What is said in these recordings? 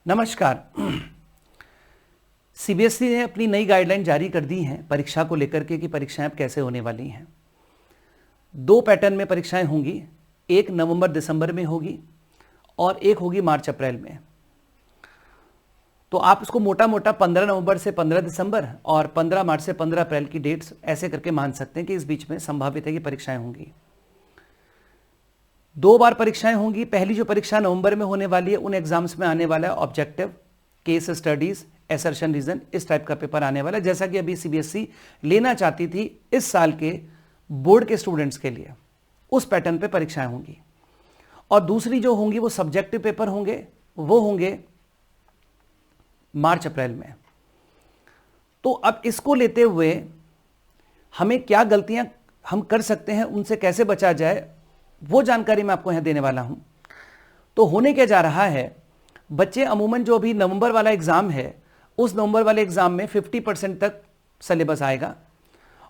नमस्कार। सीबीएसई ने अपनी नई गाइडलाइन जारी कर दी हैं परीक्षा को लेकर के कि परीक्षाएं अब कैसे होने वाली हैं। 2 पैटर्न में परीक्षाएं होंगी, एक नवंबर दिसंबर में होगी और एक होगी मार्च अप्रैल में। तो आप इसको मोटा मोटा 15 नवंबर से 15 दिसंबर और 15 मार्च से 15 अप्रैल की डेट्स ऐसे करके मान सकते हैं कि इस बीच में संभावित है कि परीक्षाएं होंगी। 2 बार परीक्षाएं होंगी। पहली जो परीक्षा नवंबर में होने वाली है उन एग्जाम्स में आने वाला है objective, case studies, assertion reason, इस टाइप का पेपर आने वाला है, जैसा कि अभी सीबीएसई लेना चाहती थी इस साल के बोर्ड के स्टूडेंट्स के लिए। उस पैटर्न पे परीक्षाएं होंगी। और दूसरी जो होंगी वो सब्जेक्टिव पेपर होंगे, वो होंगे मार्च अप्रैल में। तो अब इसको लेते हुए हमें क्या गलतियां हम कर सकते हैं, उनसे कैसे बचा जाए, वो जानकारी मैं आपको यहां देने वाला हूं। तो होने क्या जा रहा है, बच्चे अमूमन जो अभी नवंबर वाला एग्जाम है उस नवंबर वाले एग्जाम में 50% तक सिलेबस आएगा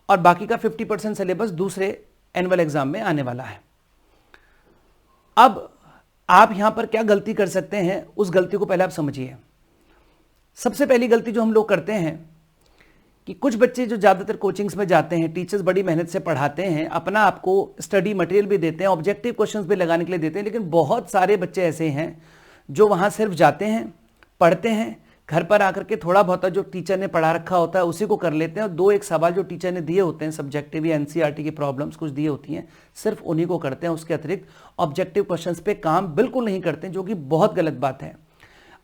और बाकी का 50% सिलेबस दूसरे एनुअल एग्जाम में आने वाला है। अब आप यहां पर क्या गलती कर सकते हैं, उस गलती को पहले आप समझिए। सबसे पहली गलती जो हम लोग करते हैं कि कुछ बच्चे जो ज़्यादातर कोचिंग्स में जाते हैं, टीचर्स बड़ी मेहनत से पढ़ाते हैं, अपना आपको स्टडी मटेरियल भी देते हैं, ऑब्जेक्टिव क्वेश्चंस भी लगाने के लिए देते हैं, लेकिन बहुत सारे बच्चे ऐसे हैं जो वहाँ सिर्फ जाते हैं, पढ़ते हैं, घर पर आकर के थोड़ा बहुत जो टीचर ने पढ़ा रखा होता है उसी को कर लेते हैं और 2-1 सवाल जो टीचर ने दिए होते हैं सब्जेक्टिव या एनसीईआरटी की प्रॉब्लम्स कुछ दी होती हैं, सिर्फ उन्हीं को करते हैं। उसके अतिरिक्त ऑब्जेक्टिव क्वेश्चंस पे काम बिल्कुल नहीं करते, जो कि बहुत गलत बात है।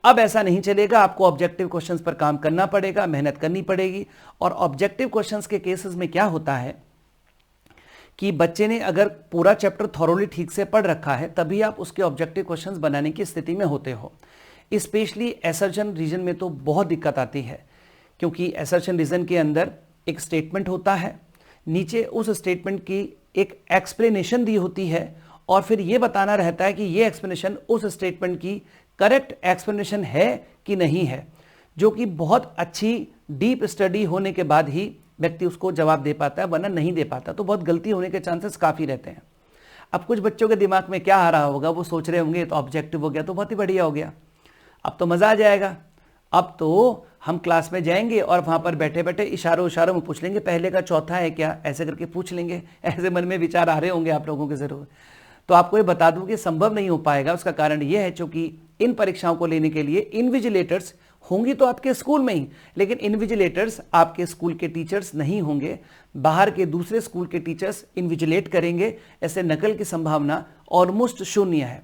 अब ऐसा नहीं चलेगा, आपको ऑब्जेक्टिव क्वेश्चंस पर काम करना पड़ेगा, मेहनत करनी पड़ेगी। और ऑब्जेक्टिव क्वेश्चंस के केसेस में क्या होता है कि बच्चे ने अगर पूरा चैप्टर थॉरोली ठीक से पढ़ रखा है तभी आप उसके ऑब्जेक्टिव क्वेश्चंस बनाने की स्थिति में होते हो। स्पेशली असर्शन रीजन में तो बहुत दिक्कत आती है, क्योंकि असर्शन रीजन के अंदर एक स्टेटमेंट होता है, नीचे उस स्टेटमेंट की एक एक्सप्लेनेशन दी होती है और फिर यह बताना रहता है कि यह एक्सप्लेनेशन उस स्टेटमेंट की करेक्ट एक्सप्लेनेशन है कि नहीं है, जो कि बहुत अच्छी डीप स्टडी होने के बाद ही व्यक्ति उसको जवाब दे पाता है, वरना नहीं दे पाता। तो बहुत गलती होने के चांसेस काफ़ी रहते हैं। अब कुछ बच्चों के दिमाग में क्या आ रहा होगा, वो सोच रहे होंगे तो ऑब्जेक्टिव हो गया तो बहुत ही बढ़िया हो गया, अब तो मज़ा आ जाएगा, अब तो हम क्लास में जाएंगे और वहाँ पर बैठे बैठे इशारों में पूछ लेंगे पहले का चौथा है क्या, ऐसे करके पूछ लेंगे। ऐसे मन में विचार आ रहे होंगे आप लोगों के ज़रूर। तो आपको ये बता दूं कि संभव नहीं हो पाएगा। उसका कारण यह है क्योंकि इन परीक्षाओं को लेने के लिए इन्विजिलेटर्स होंगी तो आपके स्कूल में ही, लेकिन इन्विजिलेटर्स आपके स्कूल के टीचर्स नहीं होंगे, बाहर के दूसरे स्कूल के टीचर्स इन्विजिलेट करेंगे। ऐसे नकल की संभावना ऑलमोस्ट शून्य है।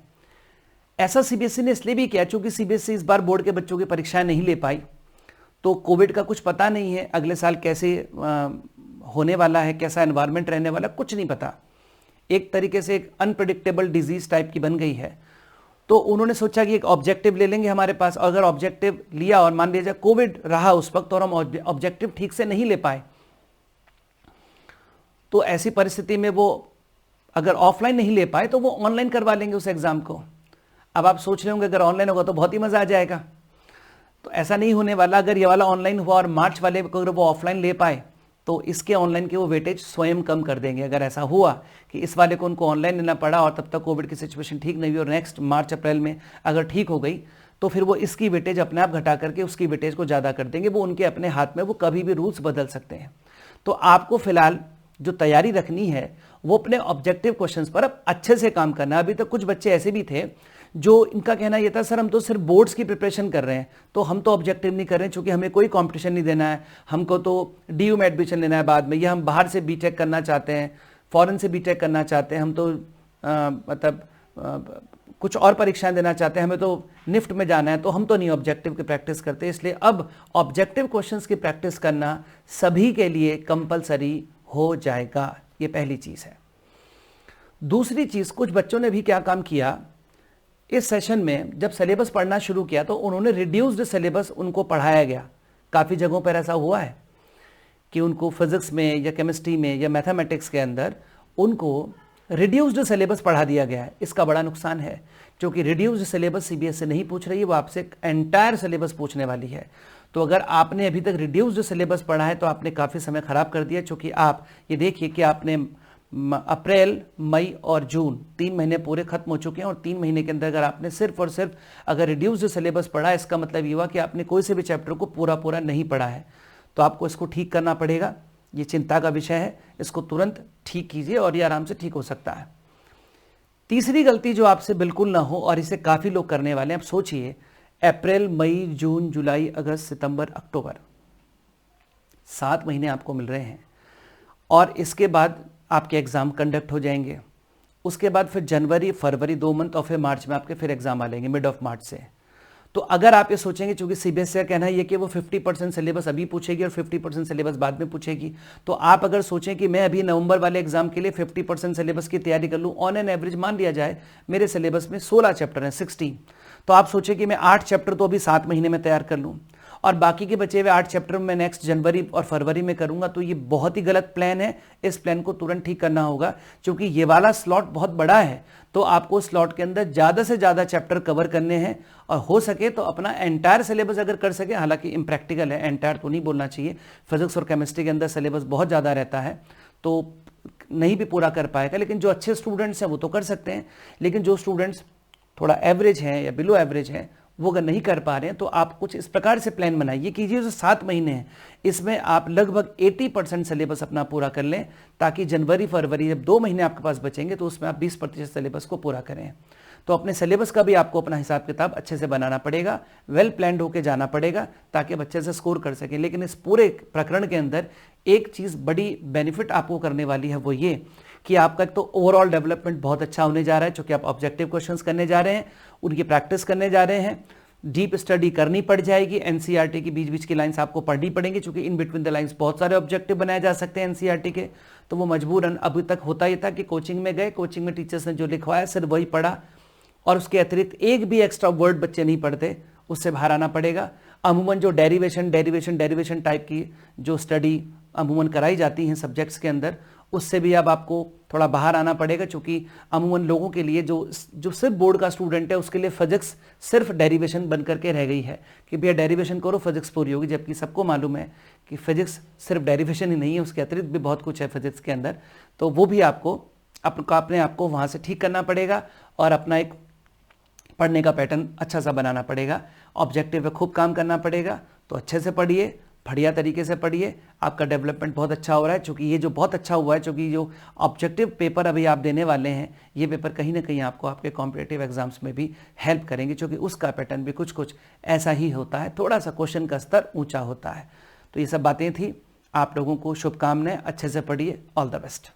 ऐसा सीबीएसई ने इसलिए भी किया क्योंकि सीबीएसई इस बार बोर्ड के बच्चों की परीक्षाएं नहीं ले पाई, तो कोविड का कुछ पता नहीं है, अगले साल कैसे होने वाला है, कैसा एनवायरमेंट रहने वाला, कुछ नहीं पता। एक तरीके से एक अनप्रेडिक्टेबल डिजीज टाइप की बन गई है। तो उन्होंने सोचा कि एक ऑब्जेक्टिव ले लेंगे हमारे पास, और अगर ऑब्जेक्टिव लिया और मान लीजिए कोविड रहा उस वक्त और हम ऑब्जेक्टिव ठीक से नहीं ले पाए, तो ऐसी परिस्थिति में वो अगर ऑफलाइन नहीं ले पाए तो वो ऑनलाइन करवा लेंगे उस एग्जाम को। अब आप सोच रहे होंगे अगर ऑनलाइन होगा तो बहुत ही मजा आ जाएगा, तो ऐसा नहीं होने वाला। अगर ये वाला ऑनलाइन हुआ और मार्च वाले को अगर वो ऑफलाइन ले पाए तो इसके ऑनलाइन के वो वेटेज स्वयं कम कर देंगे। अगर ऐसा हुआ कि इस वाले को उनको ऑनलाइन लेना पड़ा और तब तक कोविड की सिचुएशन ठीक नहीं हुई और नेक्स्ट मार्च अप्रैल में अगर ठीक हो गई, तो फिर वो इसकी वेटेज अपने आप घटा करके उसकी वेटेज को ज़्यादा कर देंगे। वो उनके अपने हाथ में, वो कभी भी रूल्स बदल सकते हैं। तो आपको फिलहाल जो तैयारी रखनी है वो अपने ऑब्जेक्टिव क्वेश्चंस पर अब अच्छे से काम करना। अभी तक कुछ बच्चे ऐसे भी थे जो इनका कहना यह था सर हम तो सिर्फ बोर्ड्स की प्रिपरेशन कर रहे हैं, तो हम तो ऑब्जेक्टिव नहीं कर रहे हैं क्योंकि हमें कोई कंपटीशन नहीं देना है, हमको तो डीयू में एडमिशन लेना है बाद में, या हम बाहर से बीटेक करना चाहते हैं, फॉरेन से बीटेक करना चाहते हैं, हम तो कुछ और परीक्षाएं देना चाहते हैं, हमें तो निफ्ट में जाना है, तो हम तो नहीं ऑब्जेक्टिव की प्रैक्टिस करते। इसलिए अब ऑब्जेक्टिव क्वेश्चंस की प्रैक्टिस करना सभी के लिए कंपलसरी हो जाएगा। ये पहली चीज़ है। दूसरी चीज़, कुछ बच्चों ने भी क्या काम किया इस सेशन में, जब सिलेबस पढ़ना शुरू किया तो उन्होंने रिड्यूस्ड सिलेबस उनको पढ़ाया गया। काफ़ी जगहों पर ऐसा हुआ है कि उनको फिजिक्स में या केमिस्ट्री में या मैथमेटिक्स के अंदर उनको रिड्यूस्ड सिलेबस पढ़ा दिया गया है। इसका बड़ा नुकसान है क्योंकि रिड्यूस्ड सिलेबस सीबीएसई नहीं पूछ रही है, वो आपसे एंटायर सिलेबस पूछने वाली है। तो अगर आपने अभी तक रिड्यूस्ड सिलेबस पढ़ा है तो आपने काफ़ी समय खराब कर दिया, क्योंकि आप ये देखिए कि आपने अप्रैल, मई और जून 3 महीने पूरे खत्म हो चुके हैं और 3 महीने के अंदर अगर आपने सिर्फ और सिर्फ अगर रिड्यूस्ड सिलेबस पढ़ा, इसका मतलब ये हुआ कि आपने कोई से भी चैप्टर को पूरा पूरा नहीं पढ़ा है। तो आपको इसको ठीक करना पड़ेगा। ये चिंता का विषय है, इसको तुरंत ठीक कीजिए और ये आराम से ठीक हो सकता है। तीसरी गलती जो आपसे बिल्कुल ना हो और इसे काफ़ी लोग करने वाले हैं, आप सोचिए अप्रैल, मई, जून, जुलाई, अगस्त, सितंबर, अक्टूबर, 7 महीने आपको मिल रहे हैं और इसके बाद आपके एग्ज़ाम कंडक्ट हो जाएंगे। उसके बाद फिर जनवरी, फरवरी 2 मंथ और फिर मार्च में आपके फिर एग्ज़ाम आ लेंगे मिड ऑफ मार्च से। तो अगर आप ये सोचेंगे, चूंकि सीबीएसई का कहना है ये कि वो 50% सिलेबस अभी पूछेगी और 50% सिलेबस बाद में पूछेगी, तो आप अगर सोचें कि मैं अभी नवंबर वाले एग्जाम के लिए 50% सिलेबस की तैयारी कर लूँ, ऑन एन एवरेज मान लिया जाए मेरे सिलेबस में 16 चैप्टर हैं, 16, तो आप सोचें कि मैं 8 चैप्टर तो अभी 7 महीने में तैयार कर लूँ और बाकी के बचे हुए 8 चैप्टर मैं नेक्स्ट जनवरी और फरवरी में करूंगा। तो ये बहुत ही गलत प्लान है। इस प्लान को तुरंत ठीक करना होगा, क्योंकि ये वाला स्लॉट बहुत बड़ा है, तो आपको स्लॉट के अंदर ज़्यादा से ज़्यादा चैप्टर कवर करने हैं और हो सके तो अपना एंटायर सिलेबस अगर कर सके, हालांकि इम्प्रैक्टिकल है, एंटायर तो नहीं बोलना चाहिए, फिजिक्स और केमिस्ट्री के अंदर सिलेबस बहुत ज़्यादा रहता है तो नहीं भी पूरा कर पाएगा, लेकिन जो अच्छे स्टूडेंट्स हैं वो तो कर सकते हैं। लेकिन जो स्टूडेंट्स थोड़ा एवरेज हैं या बिलो एवरेज हैं, वो अगर नहीं कर पा रहे हैं तो आप कुछ इस प्रकार से प्लान बनाइए कीजिए। जो 7 महीने हैं इसमें आप लगभग 80% सिलेबस अपना पूरा कर लें, ताकि जनवरी फरवरी जब 2 महीने आपके पास बचेंगे तो उसमें आप 20% सिलेबस को पूरा करें। तो अपने सिलेबस का भी आपको अपना हिसाब किताब अच्छे से बनाना पड़ेगा, वेल प्लान्ड होकर जाना पड़ेगा ताकि बच्चे से स्कोर कर सकें। लेकिन इस पूरे प्रकरण के अंदर एक चीज़ बड़ी बेनिफिट आपको करने वाली है, वो ये कि आपका तो ओवरऑल डेवलपमेंट बहुत अच्छा होने जा रहा है, क्योंकि आप ऑब्जेक्टिव क्वेश्चंस करने जा रहे हैं, उनकी प्रैक्टिस करने जा रहे हैं, डीप स्टडी करनी पड़ जाएगी, एनसीईआरटी की बीच बीच की लाइंस आपको पढ़नी पड़ेंगी, क्योंकि इन बिटवीन द लाइंस बहुत सारे ऑब्जेक्टिव बनाए जा सकते हैं एनसीईआरटी के। तो वो मजबूरन अभी तक होता ही था कि कोचिंग में गए, कोचिंग में टीचर्स ने जो लिखवाया सिर्फ वही पढ़ा और उसके अतिरिक्त एक भी एक्स्ट्रा वर्ड बच्चे नहीं पढ़ते, उससे बाहर आना पड़ेगा। अमूमन जो डेरिवेशन टाइप की जो स्टडी अमूमन कराई जाती हैं सब्जेक्ट्स के अंदर, उससे भी अब आपको थोड़ा बाहर आना पड़ेगा, क्योंकि अमूमन लोगों के लिए जो सिर्फ बोर्ड का स्टूडेंट है उसके लिए फिजिक्स सिर्फ डेरिवेशन बन करके रह गई है कि भैया डेरिवेशन करो फिजिक्स पूरी होगी, जबकि सबको मालूम है कि फिजिक्स सिर्फ डेरिवेशन ही नहीं है, उसके अतिरिक्त भी बहुत कुछ है फिजिक्स के अंदर। तो वो भी आपको अपने आप को वहाँ से ठीक करना पड़ेगा और अपना एक पढ़ने का पैटर्न अच्छा सा बनाना पड़ेगा, ऑब्जेक्टिव पे खूब काम करना पड़ेगा। तो अच्छे से पढ़िए, बढ़िया तरीके से पढ़िए, आपका डेवलपमेंट बहुत अच्छा हो रहा है। क्योंकि ये जो बहुत अच्छा हुआ है, क्योंकि जो ऑब्जेक्टिव पेपर अभी आप देने वाले हैं, ये पेपर कहीं ना कहीं आपको आपके कॉम्पिटिटिव एग्जाम्स में भी हेल्प करेंगे, क्योंकि उसका पैटर्न भी कुछ कुछ ऐसा ही होता है, थोड़ा सा क्वेश्चन का स्तर ऊंचा होता है। तो ये सब बातें थी। आप लोगों को शुभकामनाएं, अच्छे से पढ़िए, ऑल द बेस्ट।